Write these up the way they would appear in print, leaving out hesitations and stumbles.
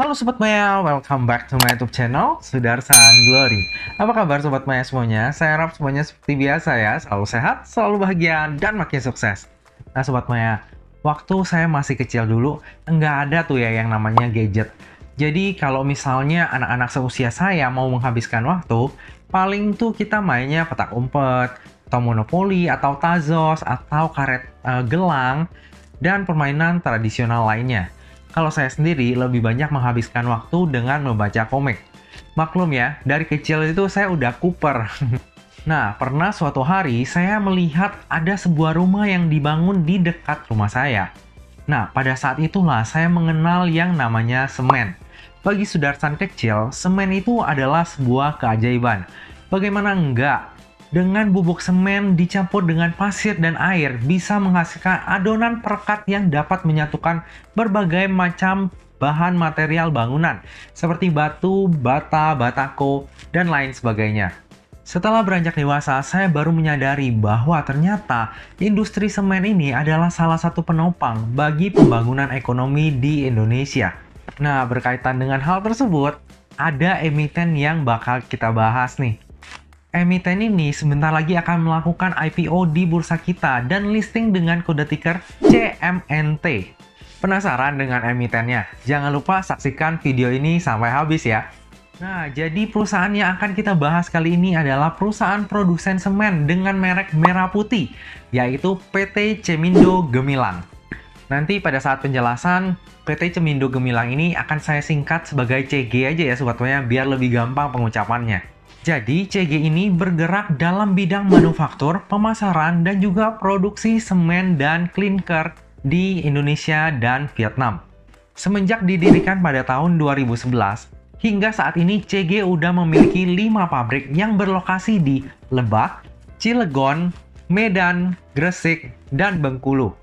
Halo Sobat Maya, welcome back to my YouTube channel, Sudarsan Glory. Apa kabar Sobat Maya semuanya? Saya harap semuanya seperti biasa ya, selalu sehat, selalu bahagia, dan makin sukses. Nah Sobat Maya, waktu saya masih kecil dulu, nggak ada tuh ya yang namanya gadget. Jadi kalau misalnya anak-anak seusia saya mau menghabiskan waktu, paling tuh kita mainnya petak umpet, atau monopoli, atau tazos, atau karet gelang, dan permainan tradisional lainnya. Kalau saya sendiri lebih banyak menghabiskan waktu dengan membaca komik. Maklum ya, dari kecil itu saya udah kuper. Nah, pernah suatu hari saya melihat ada sebuah rumah yang dibangun di dekat rumah saya. Nah, pada saat itulah saya mengenal yang namanya semen. Bagi Sudarsan kecil, semen itu adalah sebuah keajaiban. Bagaimana enggak? Dengan bubuk semen dicampur dengan pasir dan air bisa menghasilkan adonan perekat yang dapat menyatukan berbagai macam bahan material bangunan seperti batu, bata, batako, dan lain sebagainya. Setelah beranjak dewasa, saya baru menyadari bahwa ternyata industri semen ini adalah salah satu penopang bagi pembangunan ekonomi di Indonesia. Nah, berkaitan dengan hal tersebut, ada emiten yang bakal kita bahas nih. Emiten ini sebentar lagi akan melakukan IPO di bursa kita dan listing dengan kode ticker CMNT. Penasaran dengan emitennya? Jangan lupa saksikan video ini sampai habis ya. Nah, jadi perusahaan yang akan kita bahas kali ini adalah perusahaan produsen semen dengan merek merah putih, yaitu PT Cemindo Gemilang. Nanti pada saat penjelasan, PT Cemindo Gemilang ini akan saya singkat sebagai CG aja ya sobatnya, biar lebih gampang pengucapannya. Jadi, CG ini bergerak dalam bidang manufaktur, pemasaran, dan juga produksi semen dan klinker di Indonesia dan Vietnam. Semenjak didirikan pada tahun 2011, hingga saat ini CG udah memiliki 5 pabrik yang berlokasi di Lebak, Cilegon, Medan, Gresik, dan Bengkulu.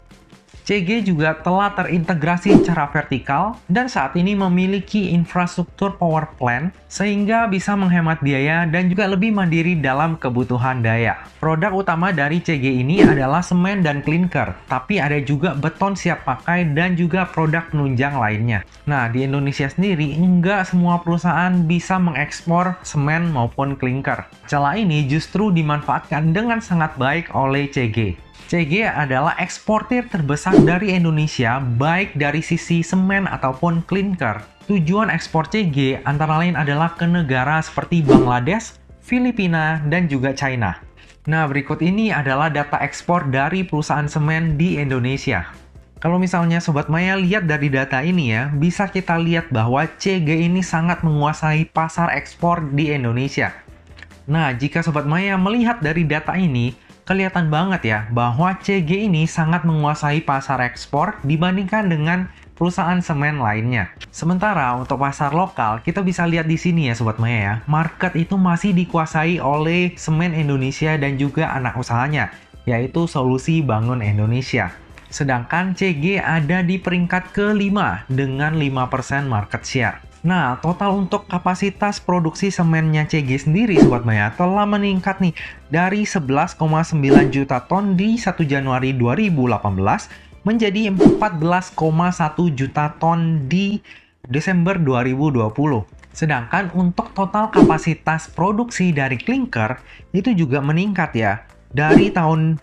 CG juga telah terintegrasi secara vertikal dan saat ini memiliki infrastruktur power plant sehingga bisa menghemat biaya dan juga lebih mandiri dalam kebutuhan daya. Produk utama dari CG ini adalah semen dan klinker, tapi ada juga beton siap pakai dan juga produk penunjang lainnya. Nah, di Indonesia sendiri, nggak semua perusahaan bisa mengekspor semen maupun klinker. Celah ini justru dimanfaatkan dengan sangat baik oleh CG. CG adalah eksportir terbesar dari Indonesia, baik dari sisi semen ataupun klinker. Tujuan ekspor CG antara lain adalah ke negara seperti Bangladesh, Filipina, dan juga China. Nah, berikut ini adalah data ekspor dari perusahaan semen di Indonesia. Kalau misalnya Sobat Maya lihat dari data ini ya, bisa kita lihat bahwa CG ini sangat menguasai pasar ekspor di Indonesia. Nah, jika Sobat Maya melihat dari data ini, kelihatan banget ya bahwa CG ini sangat menguasai pasar ekspor dibandingkan dengan perusahaan semen lainnya. Sementara untuk pasar lokal, kita bisa lihat di sini ya Sobat Maya ya, market itu masih dikuasai oleh Semen Indonesia dan juga anak usahanya, yaitu Solusi Bangun Indonesia. Sedangkan CG ada di peringkat ke-5 dengan 5% market share. Nah, total untuk kapasitas produksi semennya CG sendiri Sobat Maya telah meningkat nih dari 11,9 juta ton di 1 Januari 2018 menjadi 14,1 juta ton di Desember 2020. Sedangkan untuk total kapasitas produksi dari klinker itu juga meningkat ya. Dari tahun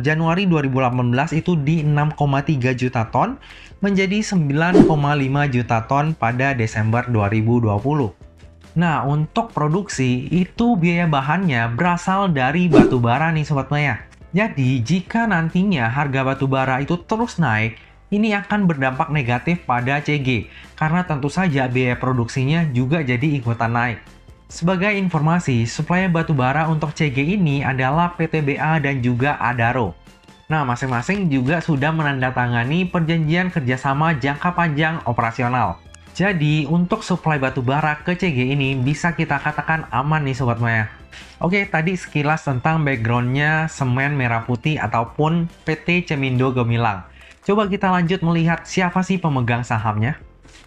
Januari 2018 itu di 6,3 juta ton menjadi 9,5 juta ton pada Desember 2020. Nah, untuk produksi itu biaya bahannya berasal dari batu bara nih Sobat Maya. Jadi, jika nantinya harga batu bara itu terus naik, ini akan berdampak negatif pada CG karena tentu saja biaya produksinya juga jadi ikutan naik. Sebagai informasi, suplai batu bara untuk CG ini adalah PTBA dan juga Adaro. Nah, masing-masing juga sudah menandatangani perjanjian kerjasama jangka panjang operasional. Jadi, untuk suplai batu bara ke CG ini bisa kita katakan aman nih Sobat Maya. Oke, tadi sekilas tentang backgroundnya semen merah putih ataupun PT Cemindo Gemilang. Coba kita lanjut melihat siapa sih pemegang sahamnya.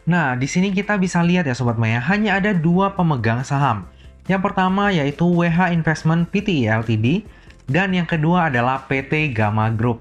Nah, di sini kita bisa lihat ya Sobat Maya, hanya ada 2 pemegang saham. Yang pertama yaitu WH Investment Pty Ltd dan yang kedua adalah PT Gamma Group.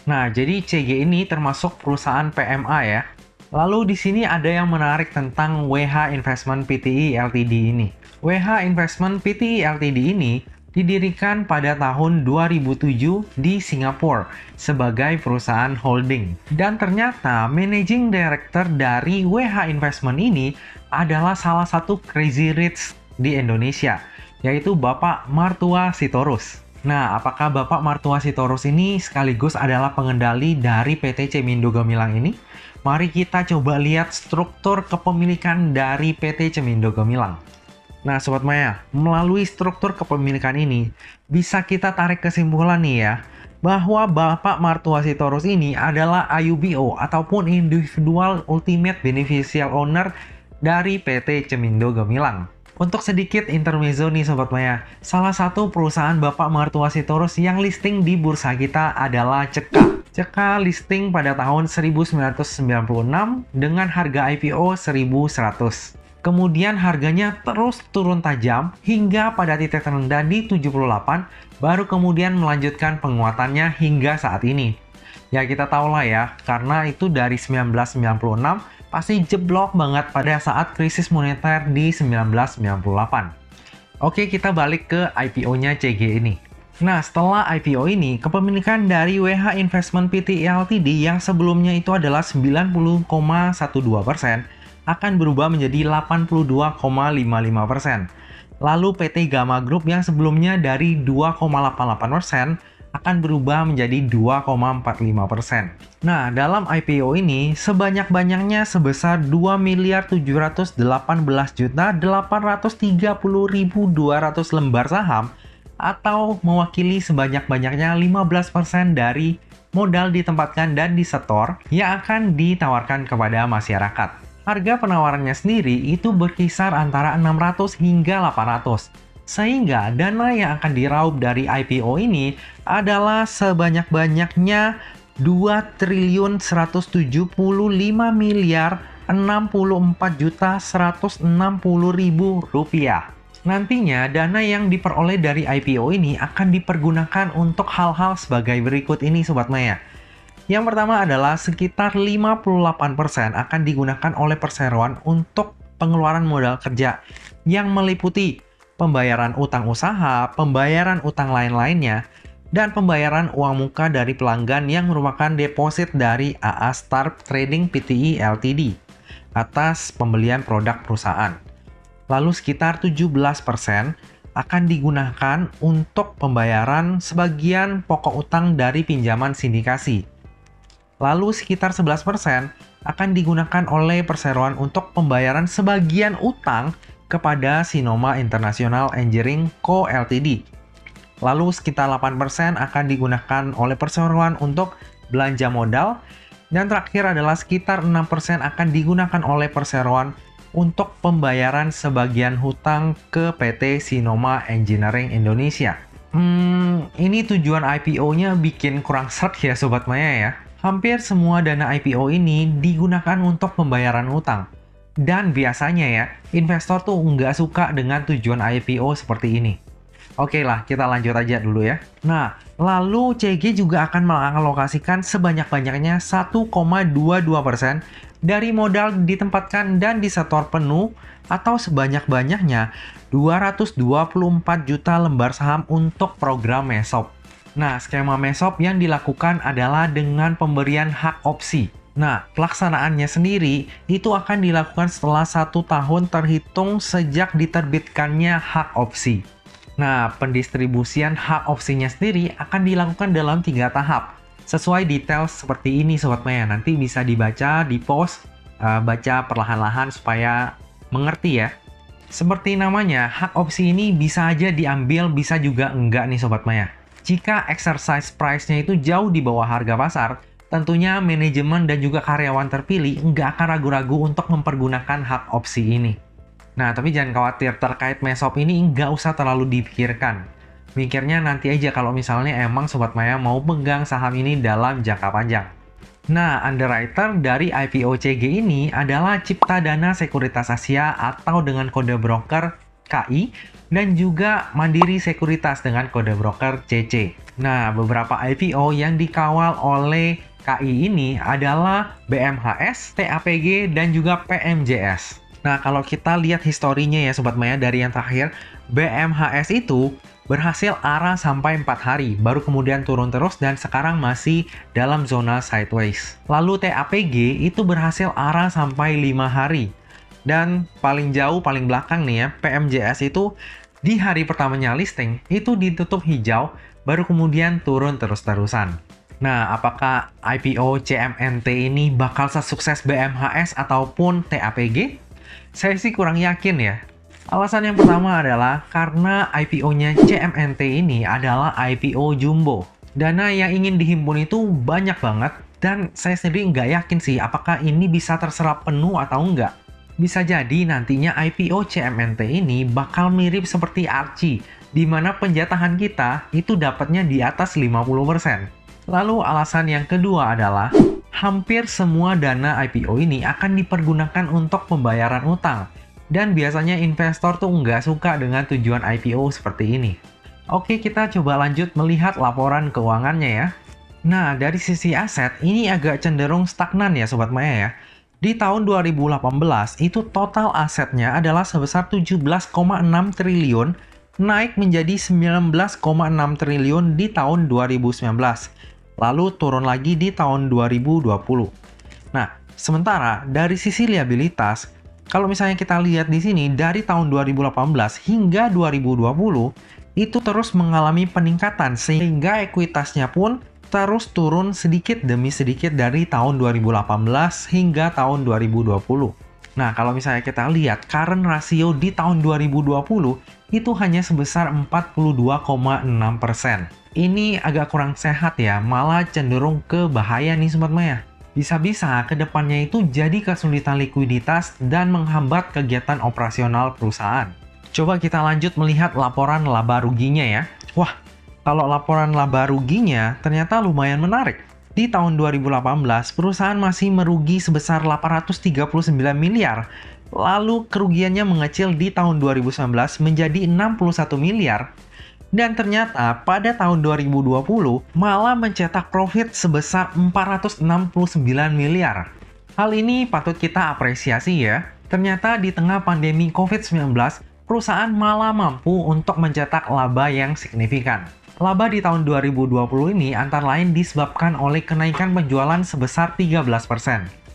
Nah, jadi CG ini termasuk perusahaan PMA ya. Lalu di sini ada yang menarik tentang WH Investment Pte Ltd ini. WH Investment Pte Ltd ini didirikan pada tahun 2007 di Singapura sebagai perusahaan holding. Dan ternyata Managing Director dari WH Investment ini adalah salah satu Crazy Rich di Indonesia, yaitu Bapak Martua Sitorus. Nah, apakah Bapak Martua Sitorus ini sekaligus adalah pengendali dari PT Cemindo Gemilang ini? Mari kita coba lihat struktur kepemilikan dari PT Cemindo Gemilang. Nah, Sobat Maya, melalui struktur kepemilikan ini, bisa kita tarik kesimpulan nih ya, bahwa Bapak Martua Sitorus ini adalah IUBO ataupun Individual Ultimate Beneficial Owner dari PT Cemindo Gemilang. Untuk sedikit intermezzo nih Sobat Maya, salah satu perusahaan Bapak Martua Sitorus yang listing di bursa kita adalah Ceka. Ceka listing pada tahun 1996 dengan harga IPO 1100. Kemudian harganya terus turun tajam hingga pada titik terendah di 78, baru kemudian melanjutkan penguatannya hingga saat ini. Ya kita tahu lah ya, karena itu dari 1996 pasti jeblok banget pada saat krisis moneter di 1998. Oke, kita balik ke IPO-nya CG ini. Nah, setelah IPO ini, kepemilikan dari WH Investment Pte Ltd yang sebelumnya itu adalah 90,12% akan berubah menjadi 82,55%. Lalu PT Gamma Group yang sebelumnya dari 2,88% akan berubah menjadi 2,45%. Nah, dalam IPO ini sebanyak-banyaknya sebesar 2.718.830.200 lembar saham atau mewakili sebanyak-banyaknya 15% dari modal ditempatkan dan disetor yang akan ditawarkan kepada masyarakat. Harga penawarannya sendiri itu berkisar antara 600 hingga 800. Sehingga dana yang akan diraup dari IPO ini adalah sebanyak-banyaknya 2.175.064.160.000 rupiah. Nantinya, dana yang diperoleh dari IPO ini akan dipergunakan untuk hal-hal sebagai berikut ini Sobat Maya. Yang pertama adalah sekitar 58% akan digunakan oleh perseroan untuk pengeluaran modal kerja yang meliputi pembayaran utang usaha, pembayaran utang lain-lainnya, dan pembayaran uang muka dari pelanggan yang merupakan deposit dari AA Start Trading Pte Ltd atas pembelian produk perusahaan. Lalu sekitar 17% akan digunakan untuk pembayaran sebagian pokok utang dari pinjaman sindikasi. Lalu sekitar 11% akan digunakan oleh perseroan untuk pembayaran sebagian utang kepada Sinoma International Engineering Co. Ltd. Lalu sekitar 8% akan digunakan oleh perseroan untuk belanja modal. Dan terakhir adalah sekitar 6% akan digunakan oleh perseroan untuk pembayaran sebagian hutang ke PT Sinoma Engineering Indonesia. Ini tujuan IPO-nya bikin kurang seret ya Sobat Maya ya. Hampir semua dana IPO ini digunakan untuk pembayaran utang. Dan biasanya ya, investor tuh nggak suka dengan tujuan IPO seperti ini. Oke lah, kita lanjut aja dulu ya. Nah, lalu CG juga akan mengalokasikan sebanyak-banyaknya 1,22% dari modal ditempatkan dan disetor penuh atau sebanyak-banyaknya 224 juta lembar saham untuk program MESOP. Nah, skema MESOP yang dilakukan adalah dengan pemberian hak opsi. Nah, pelaksanaannya sendiri itu akan dilakukan setelah 1 tahun terhitung sejak diterbitkannya hak opsi. Nah, pendistribusian hak opsinya sendiri akan dilakukan dalam 3 tahap. Sesuai detail seperti ini Sobat Maya, nanti bisa dibaca di post, baca perlahan-lahan supaya mengerti ya. Seperti namanya, hak opsi ini bisa aja diambil, bisa juga enggak nih Sobat Maya. Jika exercise price-nya itu jauh di bawah harga pasar, tentunya manajemen dan juga karyawan terpilih nggak akan ragu-ragu untuk mempergunakan hak opsi ini. Nah, tapi jangan khawatir, terkait MESOP ini nggak usah terlalu dipikirkan. Mikirnya nanti aja kalau misalnya emang Sobat Maya mau pegang saham ini dalam jangka panjang. Nah, underwriter dari IPO CG ini adalah Cipta Dana Sekuritas Asia atau dengan kode broker KI dan juga Mandiri Sekuritas dengan kode broker CC. Nah, beberapa IPO yang dikawal oleh KI ini adalah BMHS, TAPG, dan juga PMJS. Nah, kalau kita lihat historinya ya Sobat Maya, dari yang terakhir, BMHS itu berhasil arah sampai 4 hari, baru kemudian turun terus dan sekarang masih dalam zona sideways. Lalu TAPG itu berhasil arah sampai 5 hari. Dan paling jauh, paling belakang nih ya, PMJS itu di hari pertamanya listing, itu ditutup hijau, baru kemudian turun terus-terusan. Nah, apakah IPO CMNT ini bakal sesukses BMHS ataupun TAPG? Saya sih kurang yakin ya. Alasan yang pertama adalah karena IPO-nya CMNT ini adalah IPO jumbo. Dana yang ingin dihimpun itu banyak banget, dan saya sendiri nggak yakin sih apakah ini bisa terserap penuh atau enggak. Bisa jadi nantinya IPO CMNT ini bakal mirip seperti Archie, di mana penjatahan kita itu dapatnya di atas 50%. Lalu alasan yang kedua adalah hampir semua dana IPO ini akan dipergunakan untuk pembayaran utang. Dan biasanya investor tuh nggak suka dengan tujuan IPO seperti ini. Oke, kita coba lanjut melihat laporan keuangannya ya. Nah, dari sisi aset, ini agak cenderung stagnan ya Sobat Maya ya. Di tahun 2018, itu total asetnya adalah sebesar 17,6 triliun, naik menjadi 19,6 triliun di tahun 2019. Lalu turun lagi di tahun 2020. Nah, sementara dari sisi liabilitas, kalau misalnya kita lihat di sini, dari tahun 2018 hingga 2020, itu terus mengalami peningkatan, sehingga ekuitasnya pun terus turun sedikit demi sedikit dari tahun 2018 hingga tahun 2020. Nah, kalau misalnya kita lihat, current ratio di tahun 2020, itu hanya sebesar 42,6%. Ini agak kurang sehat ya, malah cenderung ke bahaya nih Sobat Maya. Bisa-bisa kedepannya itu jadi kesulitan likuiditas dan menghambat kegiatan operasional perusahaan. Coba kita lanjut melihat laporan laba ruginya ya. Wah, kalau laporan laba ruginya ternyata lumayan menarik. Di tahun 2018, perusahaan masih merugi sebesar 839 miliar. Lalu kerugiannya mengecil di tahun 2019 menjadi 61 miliar. Dan ternyata pada tahun 2020 malah mencetak profit sebesar 469 miliar. Hal ini patut kita apresiasi ya. Ternyata di tengah pandemi COVID-19, perusahaan malah mampu untuk mencetak laba yang signifikan. Laba di tahun 2020 ini antara lain disebabkan oleh kenaikan penjualan sebesar 13%.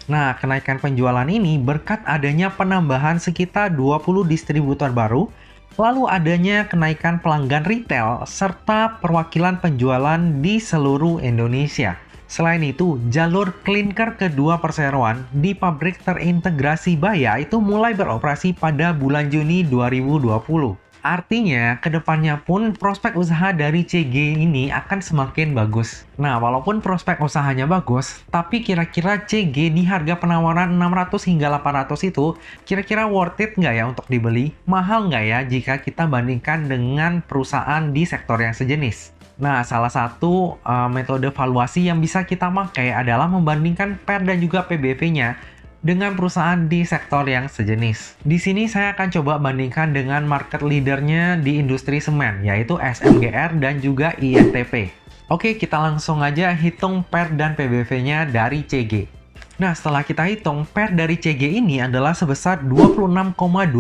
Nah, kenaikan penjualan ini berkat adanya penambahan sekitar 20 distributor baru, lalu adanya kenaikan pelanggan retail, serta perwakilan penjualan di seluruh Indonesia. Selain itu, jalur klinker kedua perseroan di pabrik terintegrasi Baya itu mulai beroperasi pada bulan Juni 2020. Artinya, kedepannya pun prospek usaha dari CG ini akan semakin bagus. Nah, walaupun prospek usahanya bagus, tapi kira-kira CG di harga penawaran 600 hingga 800 itu, kira-kira worth it nggak ya untuk dibeli? Mahal nggak ya jika kita bandingkan dengan perusahaan di sektor yang sejenis? Nah, salah satu metode valuasi yang bisa kita pakai adalah membandingkan PER dan juga PBV-nya dengan perusahaan di sektor yang sejenis. Di sini saya akan coba bandingkan dengan market leadernya di industri semen, yaitu SMGR dan juga INTP. Oke, kita langsung aja hitung PER dan PBV-nya dari CG. Nah, setelah kita hitung, PER dari CG ini adalah sebesar 26,25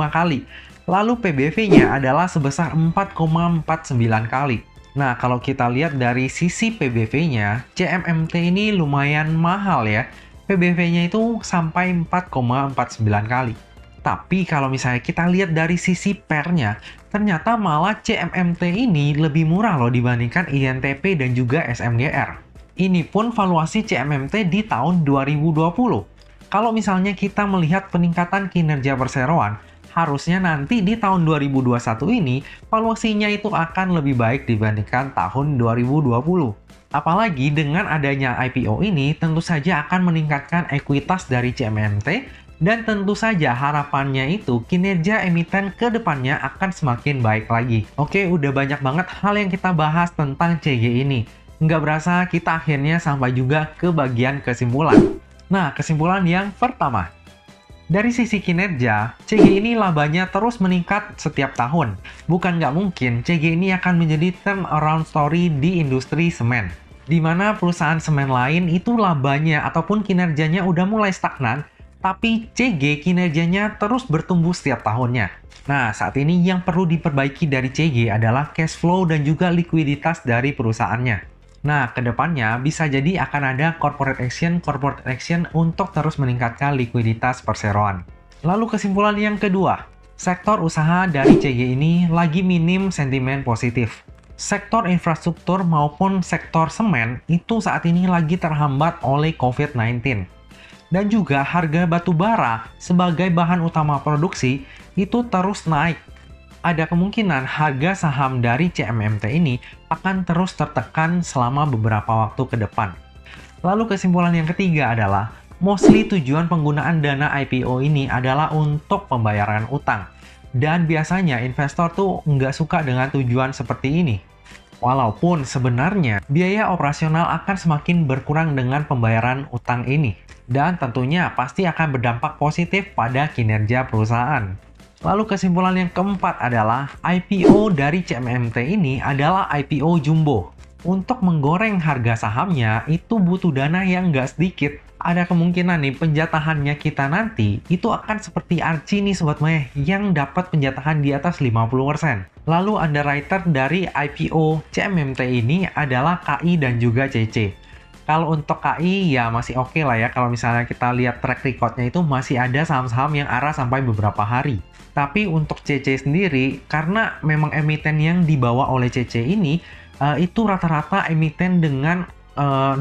kali. Lalu PBV-nya adalah sebesar 4,49 kali. Nah, kalau kita lihat dari sisi PBV-nya, CMMT ini lumayan mahal ya. PBV-nya itu sampai 4,49 kali. Tapi kalau misalnya kita lihat dari sisi PER-nya, ternyata malah CMMT ini lebih murah loh dibandingkan INTP dan juga SMGR. Ini pun valuasi CMMT di tahun 2020. Kalau misalnya kita melihat peningkatan kinerja perseroan, harusnya nanti di tahun 2021 ini valuasinya itu akan lebih baik dibandingkan tahun 2020. Apalagi dengan adanya IPO ini tentu saja akan meningkatkan ekuitas dari CMMT, dan tentu saja harapannya itu kinerja emiten ke depannya akan semakin baik lagi. Oke, udah banyak banget hal yang kita bahas tentang CG ini. Nggak berasa kita akhirnya sampai juga ke bagian kesimpulan. Nah, kesimpulan yang pertama. Dari sisi kinerja, CG ini labanya terus meningkat setiap tahun. Bukan nggak mungkin CG ini akan menjadi turnaround story di industri semen. Di mana perusahaan semen lain itu labanya ataupun kinerjanya udah mulai stagnan, tapi CG kinerjanya terus bertumbuh setiap tahunnya. Nah, saat ini yang perlu diperbaiki dari CG adalah cash flow dan juga likuiditas dari perusahaannya. Nah, kedepannya bisa jadi akan ada corporate action untuk terus meningkatkan likuiditas perseroan. Lalu kesimpulan yang kedua, sektor usaha dari CG ini lagi minim sentimen positif. Sektor infrastruktur maupun sektor semen itu saat ini lagi terhambat oleh COVID-19. Dan juga harga batu bara sebagai bahan utama produksi itu terus naik. Ada kemungkinan harga saham dari CMMT ini akan terus tertekan selama beberapa waktu ke depan. Lalu kesimpulan yang ketiga adalah, mostly tujuan penggunaan dana IPO ini adalah untuk pembayaran utang. Dan biasanya investor tuh nggak suka dengan tujuan seperti ini. Walaupun sebenarnya biaya operasional akan semakin berkurang dengan pembayaran utang ini. Dan tentunya pasti akan berdampak positif pada kinerja perusahaan. Lalu kesimpulan yang keempat adalah IPO dari CMMT ini adalah IPO jumbo. Untuk menggoreng harga sahamnya itu butuh dana yang nggak sedikit. Ada kemungkinan nih penjatahannya kita nanti itu akan seperti Archie nih Sobat Maya yang dapat penjatahan di atas 50%. Lalu underwriter dari IPO CMMT ini adalah KI dan juga CC. Kalau untuk KI ya masih oke lah ya, kalau misalnya kita lihat track recordnya itu masih ada saham-saham yang arah sampai beberapa hari. Tapi untuk CC sendiri, karena memang emiten yang dibawa oleh CC ini, itu rata-rata emiten dengan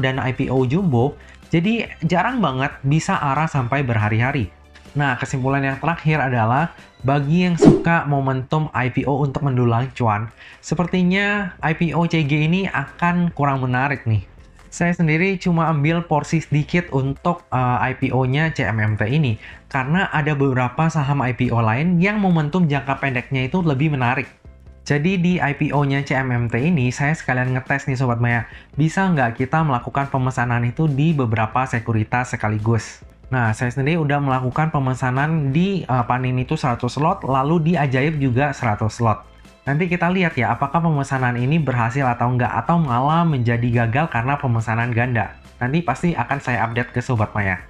dana IPO jumbo, jadi jarang banget bisa arah sampai berhari-hari. Nah, kesimpulan yang terakhir adalah, bagi yang suka momentum IPO untuk mendulang cuan, sepertinya IPO CG ini akan kurang menarik nih. Saya sendiri cuma ambil porsi sedikit untuk IPO-nya CMMT ini, karena ada beberapa saham IPO lain yang momentum jangka pendeknya itu lebih menarik. Jadi di IPO-nya CMMT ini, saya sekalian ngetes nih Sobat Maya, bisa nggak kita melakukan pemesanan itu di beberapa sekuritas sekaligus. Nah, saya sendiri udah melakukan pemesanan di Panin itu 100 slot, lalu di Ajaib juga 100 slot. Nanti kita lihat ya, apakah pemesanan ini berhasil atau enggak, atau malah menjadi gagal karena pemesanan ganda. Nanti pasti akan saya update ke Sobat Maya.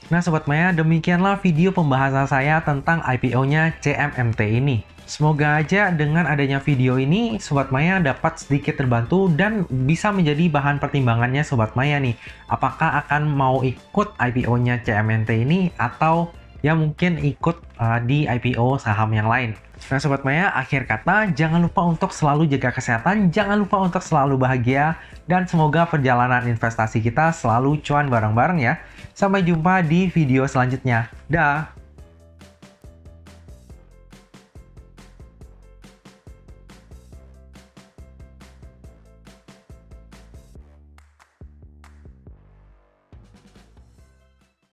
Nah Sobat Maya, demikianlah video pembahasan saya tentang IPO-nya CMMT ini. Semoga aja dengan adanya video ini, Sobat Maya dapat sedikit terbantu dan bisa menjadi bahan pertimbangannya Sobat Maya nih. Apakah akan mau ikut IPO-nya CMMT ini, atau ya mungkin ikut di IPO saham yang lain. Nah Sobat Maya, akhir kata, jangan lupa untuk selalu jaga kesehatan, jangan lupa untuk selalu bahagia, dan semoga perjalanan investasi kita selalu cuan bareng-bareng ya. Sampai jumpa di video selanjutnya. Dah!